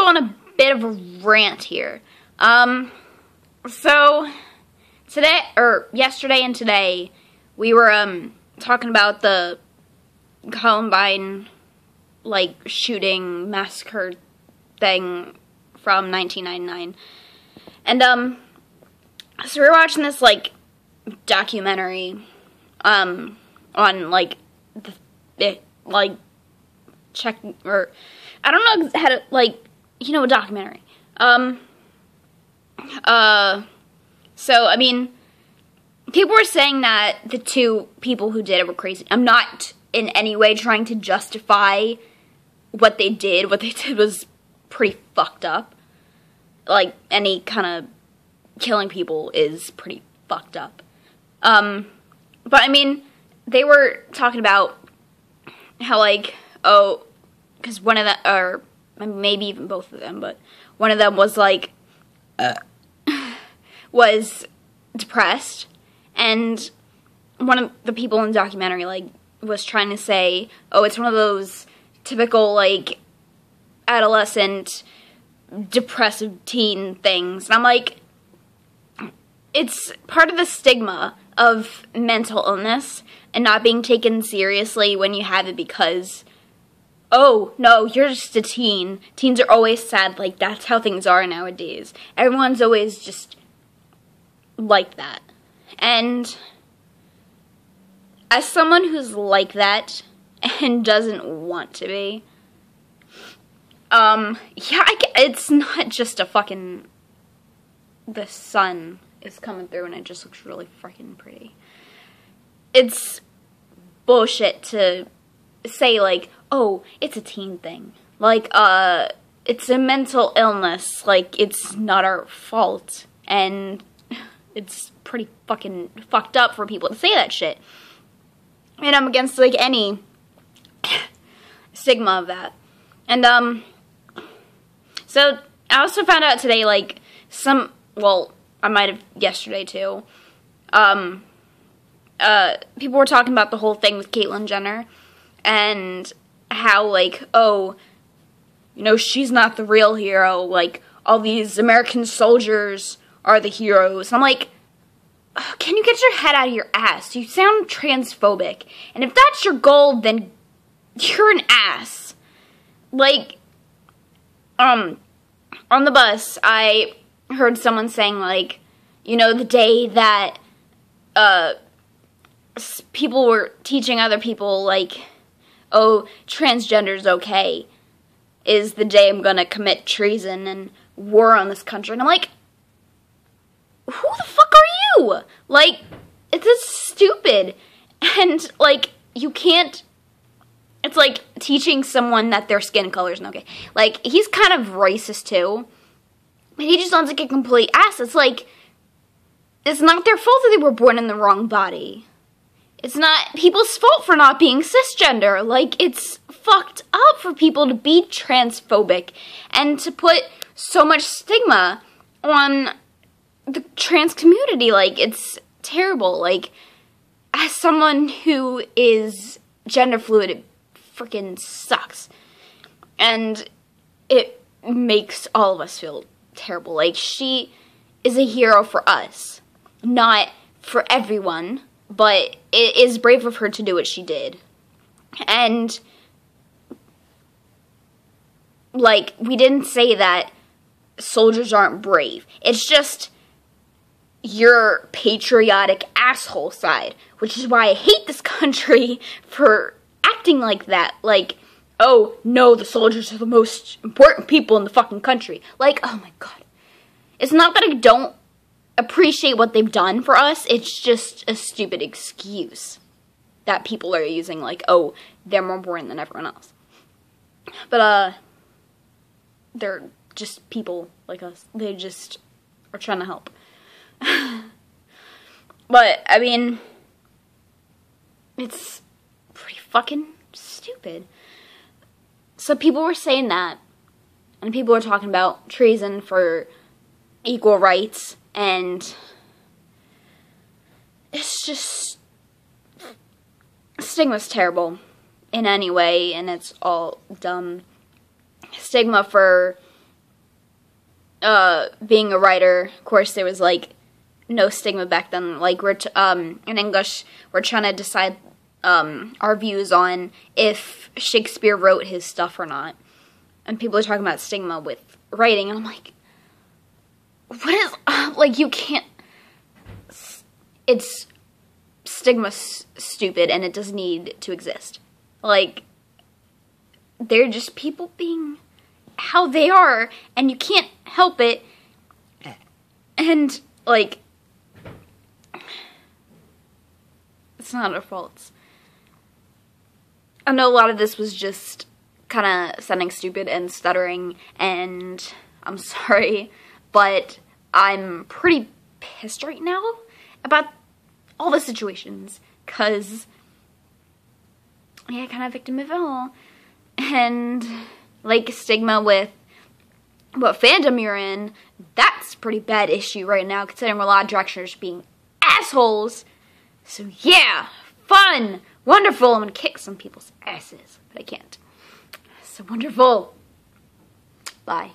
go on a bit of a rant here. So today, or yesterday and today, we were talking about the Columbine, like, shooting massacre thing from 1999. And so we were watching this, like, documentary on, like, check, or I don't know how to, like, you know, a documentary. So, I mean, people were saying that the two people who did it were crazy. I'm not in any way trying to justify what they did. What they did was pretty fucked up. Like, any kind of killing people is pretty fucked up. But, I mean, they were talking about how, like, oh, because one of them, or maybe even both of them, but one of them was, like, was depressed, and one of the people in the documentary, like, was trying to say, oh, it's one of those typical, like, adolescent, depressive teen things, and I'm like, it's part of the stigma of mental illness and not being taken seriously when you have it because, oh, no, you're just a teen. Teens are always sad. Like, that's how things are nowadays. Everyone's always just like that. And as someone who's like that and doesn't want to be, yeah, it's not just a fucking, the sun is coming through and it just looks really freaking pretty. It's bullshit to say, like, oh, it's a teen thing. Like, it's a mental illness. Like, it's not our fault. And it's pretty fucking fucked up for people to say that shit. And I'm against, like, any stigma of that. And, so, I also found out today, like, well, I might have yesterday, too, people were talking about the whole thing with Caitlyn Jenner, and how, like, oh, you know, she's not the real hero, like, all these American soldiers are the heroes. And I'm like, can you get your head out of your ass? You sound transphobic, and if that's your goal, then you're an ass. Like, on the bus, I heard someone saying, like, you know, the day that, people were teaching other people, like, oh, transgender's okay, is the day I'm gonna commit treason and war on this country. And I'm like, who the fuck are you? Like, it's just stupid. And, like, you can't, it's like teaching someone that their skin color isn't okay. Like, he's kind of racist, too. But he just sounds like a complete ass. It's like, it's not their fault that they were born in the wrong body. It's not people's fault for not being cisgender. Like, it's fucked up for people to be transphobic and to put so much stigma on the trans community. Like, it's terrible. Like, as someone who is gender fluid, it freaking sucks. And it makes all of us feel terrible. Like, she is a hero for us, not for everyone, but it is brave of her to do what she did. And, like, we didn't say that soldiers aren't brave. It's just your patriotic asshole side, which is why I hate this country for acting like that. Like, oh, no, the soldiers are the most important people in the fucking country. Like, oh my god. It's not that I don't appreciate what they've done for us, it's just a stupid excuse that people are using, like, oh, they're more important than everyone else. But, they're just people like us. They just are trying to help. But, I mean, it's pretty fucking stupid. So people were saying that, and people were talking about treason for equal rights, and it's just, stigma's terrible in any way, and it's all dumb. Stigma for being a writer, of course, there was, like, no stigma back then. Like, in English, we're trying to decide, our views on if Shakespeare wrote his stuff or not. And people are talking about stigma with writing, and I'm like, what is, like, you can't, it's, stigma's stupid, and it doesn't need to exist. Like, they're just people being how they are, and you can't help it, and, like, it's not our fault. I know a lot of this was just kind of sounding stupid and stuttering, and I'm sorry, but I'm pretty pissed right now about all the situations, because, yeah, kind of victim of it all, and, like, stigma with what fandom you're in, that's a pretty bad issue right now, considering a lot of directors being assholes. So yeah, fun, wonderful. I'm gonna kick some people's asses, but I can't. So wonderful. Bye.